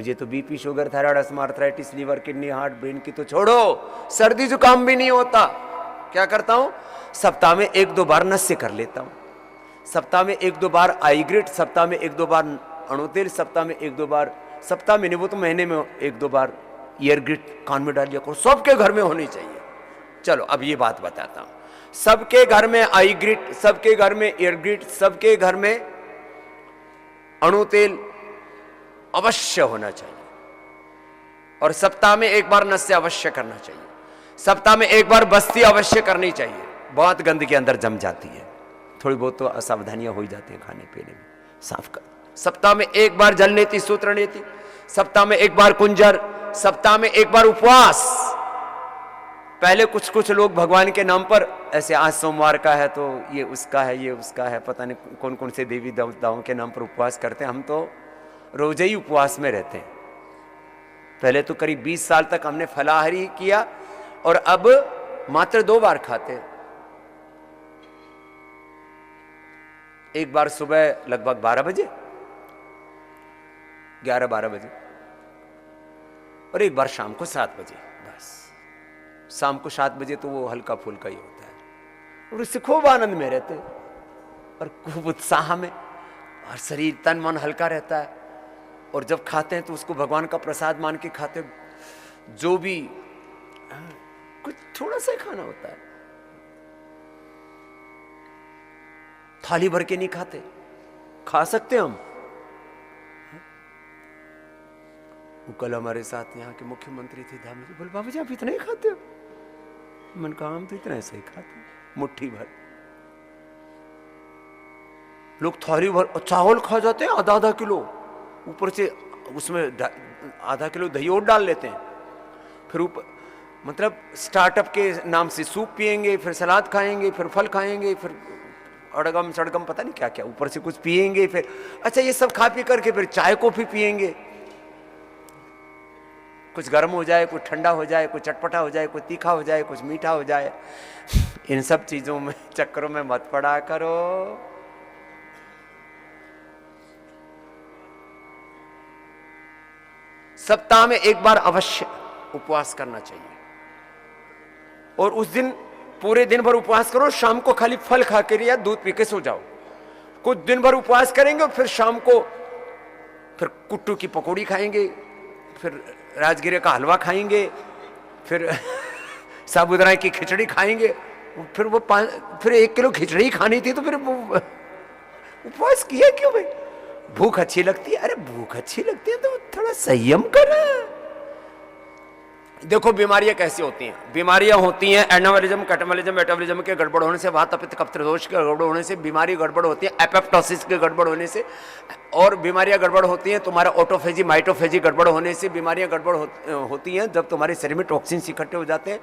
मुझे तो BP, sugar, thyroid, asthma, arthritis, liver, kidney, heart, brain की तो छोड़ो, सर्दी जुकाम भी नहीं होता। क्या करता हूं? सप्ताह में 1-2 बार नस्य कर लेता हूं, सप्ताह में 1-2 बार आईग्रिट, सप्ताह में 1-2 बार अणुतेल, सप्ताह में 1-2 बार, सप्ताह में नहीं वो तो महीने में 1-2 बार ईयरग्रिट कान में डाल लिया करो। सबके घर में होनी चाहिए। चलो अब ये बात बताता हूं, सबके घर में आईग्रिट, सबके घर में ईयरग्रिट, सबके घर में अणुतेल अवश्य होना चाहिए, और सप्ताह में 1 बार नस्य अवश्य करना चाहिए, सप्ताह में 1 बार बस्ती अवश्य करनी चाहिए। बहुत गंदगी अंदर जम जाती है, थोड़ी बहुत तो असावधानियां हो जाती हैं खाने पीने में, साफ कर। सप्ताह में 1 बार जल नीति, सूत्र नीति, सप्ताह में 1 बार कुंजर, सप्ताह में 1 बार उपवास। पहले कुछ लोग भगवान के नाम पर ऐसे, आज सोमवार का है तो ये उसका है, ये उसका है, पता नहीं कौन कौन से देवी देवताओं के नाम पर उपवास करते हैं। हम तो रोज ही उपवास में रहते हैं। पहले तो करीब 20 साल तक हमने फलाहारी किया, और अब मात्र 2 बार खाते हैं। एक बार सुबह लगभग 12 बजे, 11-12 बजे, और एक बार शाम को 7 बजे। बस शाम को 7 बजे तो वो हल्का फुल्का ही होता है, और उससे खूब आनंद में रहते और खूब उत्साह में, और शरीर तन मन हल्का रहता है। और जब खाते हैं तो उसको भगवान का प्रसाद मान के खाते। जो भी कुछ थोड़ा सा खाना होता है, थाली भर के नहीं खाते। खा सकते हम। कल हमारे साथ यहाँ के मुख्यमंत्री थे धामी जी, बोले बाबू जी आप इतना ही खाते हो? मैंने कहा हम तो इतना ऐसे ही खाते, मुट्ठी भर। लोग थाली भर चावल खा जाते हैं, आधा किलो, ऊपर से उसमें आधा किलो दही और डाल लेते हैं। फिर ऊपर मतलब स्टार्टअप के नाम से सूप पिएंगे, फिर सलाद खाएंगे, फिर फल खाएंगे, फिर अड़गम सड़गम पता नहीं क्या क्या ऊपर से कुछ पिएंगे। फिर अच्छा ये सब खा पी करके फिर चाय कॉफी पिएंगे। कुछ गर्म हो जाए, कुछ ठंडा हो जाए, कुछ चटपटा हो जाए, कुछ तीखा हो जाए, कुछ मीठा हो जाए। इन सब चीजों में चक्करों में मत पड़ा करो। सप्ताह में 1 बार अवश्य उपवास करना चाहिए, और उस दिन पूरे दिन भर उपवास करो। शाम को खाली फल खा के या दूध पी के सो जाओ। कुछ दिन भर उपवास करेंगे और फिर शाम को फिर कुट्टू की पकौड़ी खाएंगे, फिर राजगिरे का हलवा खाएंगे, फिर साबूदाना की खिचड़ी खाएंगे। फिर वो फिर 1 किलो खिचड़ी खानी थी तो फिर उपवास किया क्यों भाई? भूख अच्छी लगती है? अरे भूख अच्छी लगती है तो थोड़ा संयम कर। देखो बीमारियां कैसी होती हैं। बीमारियां होती हैं एनावलिज्म, कैटाबॉलिज्म, मेटाबॉलिज्म के गड़बड़ होने से, वात पित्त कफ त्रिदोष के गड़बड़ होने से बीमारी गड़बड़ होती है, एपोप्टोसिस के गड़बड़ होने से, और बीमारियां गड़बड़ होती हैं तुम्हारा ऑटोफेजी माइटोफेजी गड़बड़ होने से। बीमारियां गड़बड़ होती हैं जब तुम्हारे शरीर में टॉक्सिन्स इकट्ठे हो जाते हैं।